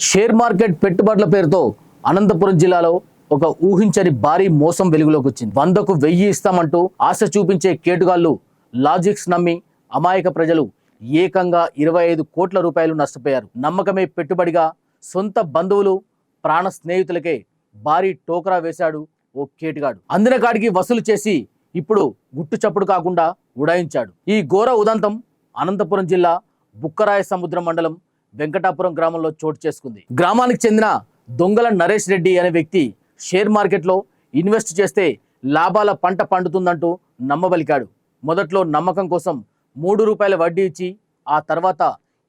Share market పెట్టుబడుల పేరుతో అనంతపురం జిల్లాలో ఒక ఊహించని భారీ మోసం వెలుగులోకి వచ్చింది. 100కు 1000 ఇస్తామంటూ ఆశ చూపించే కేటుగాళ్లు లాజిక్స్ నమ్మి అమాయక ప్రజలు ఏకంగా 25 కోట్ల రూపాయలు నష్టపోయారు. నమ్మకమే పెట్టుబడిగా సొంత బంధువులు ప్రాణ స్నేహితులకే భారీ టోకరా వేశాడు ఓ కేటుగాడు. అందిన కాడికి వసూలు చేసి ఇప్పుడు గుట్టు చప్పుడు కాకుండా ఉడాయించాడు. ఈ ఘోర ఉదంతం అనంతపురం జిల్లా బుక్కరాయ సముద్రం మండలం వెంకటాపురం గ్రామంలో చోటు చేసుకుంది. గ్రామానికి చెందిన దొంగల నరేష్ రెడ్డి అనే వ్యక్తి షేర్ మార్కెట్లో ఇన్వెస్ట్ చేస్తే లాభాల పంట పండుతుందంటూ నమ్మబలికాడు. మొదట్లో నమ్మకం కోసం 3 రూపాయల వడ్డీ ఇచ్చి ఆ తర్వాత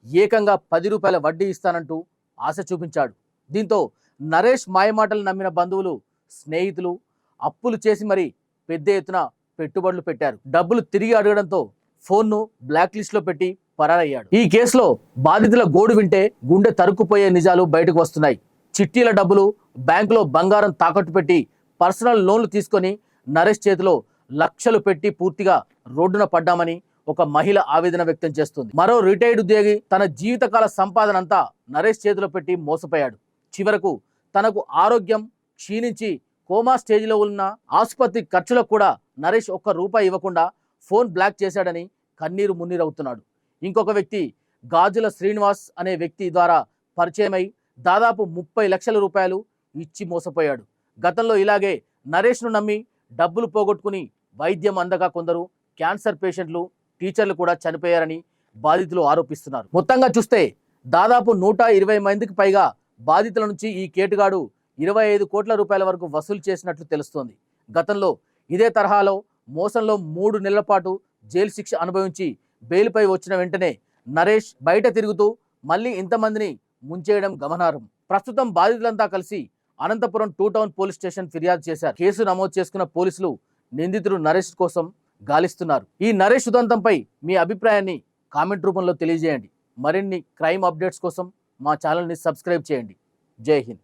ఏకంగా 10 రూపాయల వడ్డీ ఇస్తానంటూ ఆశ చూపించాడు. దీంతో నరేష్ మాయమాటలు నమ్మిన బంధువులు స్నేహితులు అప్పులు చేసి మరి పెద్ద ఎత్తున పెట్టుబడులు పెట్టారు. డబ్బులు తిరిగి అడగడంతో ఫోన్ను బ్లాక్ లిస్ట్లో పెట్టి పరారయ్యాడు. ఈ కేసులో బాధితుల గోడు వింటే గుండె తరుక్కుపోయే నిజాలు బయటకు వస్తున్నాయి. చిట్టీల డబ్బులు బ్యాంకులో బంగారం తాకట్టు పెట్టి పర్సనల్ లోన్లు తీసుకొని నరేష్ చేతిలో లక్షలు పెట్టి పూర్తిగా రోడ్డున పడ్డామని ఒక మహిళ ఆవేదన వ్యక్తం చేస్తుంది. మరో రిటైర్డ్ ఉద్యోగి తన జీవితకాల సంపాదన అంతా నరేష్ చేతిలో పెట్టి మోసపోయాడు. చివరకు తనకు ఆరోగ్యం క్షీణించి కోమా స్టేజ్లో ఉన్న ఆసుపత్రి ఖర్చులకు కూడా నరేష్ ₹1 ఇవ్వకుండా ఫోన్ బ్లాక్ చేశాడని కన్నీరు మున్నీరవుతున్నాడు. ఇంకొక వ్యక్తి గాజుల శ్రీనివాస్ అనే వ్యక్తి ద్వారా పరిచయమై దాదాపు 30 లక్షల రూపాయలు ఇచ్చి మోసపోయాడు. గతంలో ఇలాగే నరేష్ను నమ్మి డబ్బులు పోగొట్టుకుని వైద్యం అందగా కొందరు క్యాన్సర్ పేషెంట్లు టీచర్లు కూడా చనిపోయారని బాధితులు ఆరోపిస్తున్నారు. మొత్తంగా చూస్తే దాదాపు 120 మందికి పైగా బాధితుల నుంచి ఈ కేటుగాడు 25 కోట్ల రూపాయల వరకు వసూలు చేసినట్లు తెలుస్తోంది. గతంలో ఇదే తరహాలో మోసంలో 3 నెలల పాటు జైలు శిక్ష అనుభవించి బెయిల్పై వచ్చిన వెంటనే నరేష్ బయట తిరుగుతూ మళ్ళీ ఇంతమందిని ముంచేయడం గమనార్హం. ప్రస్తుతం బాధితులంతా కలిసి అనంతపురం 2 టౌన్ పోలీస్ స్టేషన్ ఫిర్యాదు చేశారు. కేసు నమోదు చేసుకున్న పోలీసులు నిందితుడు నరేష్ కోసం గాలిస్తున్నారు. ఈ నరేష్ ఉదంతంపై మీ అభిప్రాయాన్ని కామెంట్ రూపంలో తెలియజేయండి. మరిన్ని క్రైమ్ అప్డేట్స్ కోసం మా ఛానల్ని సబ్స్క్రైబ్ చేయండి. జై హింద్.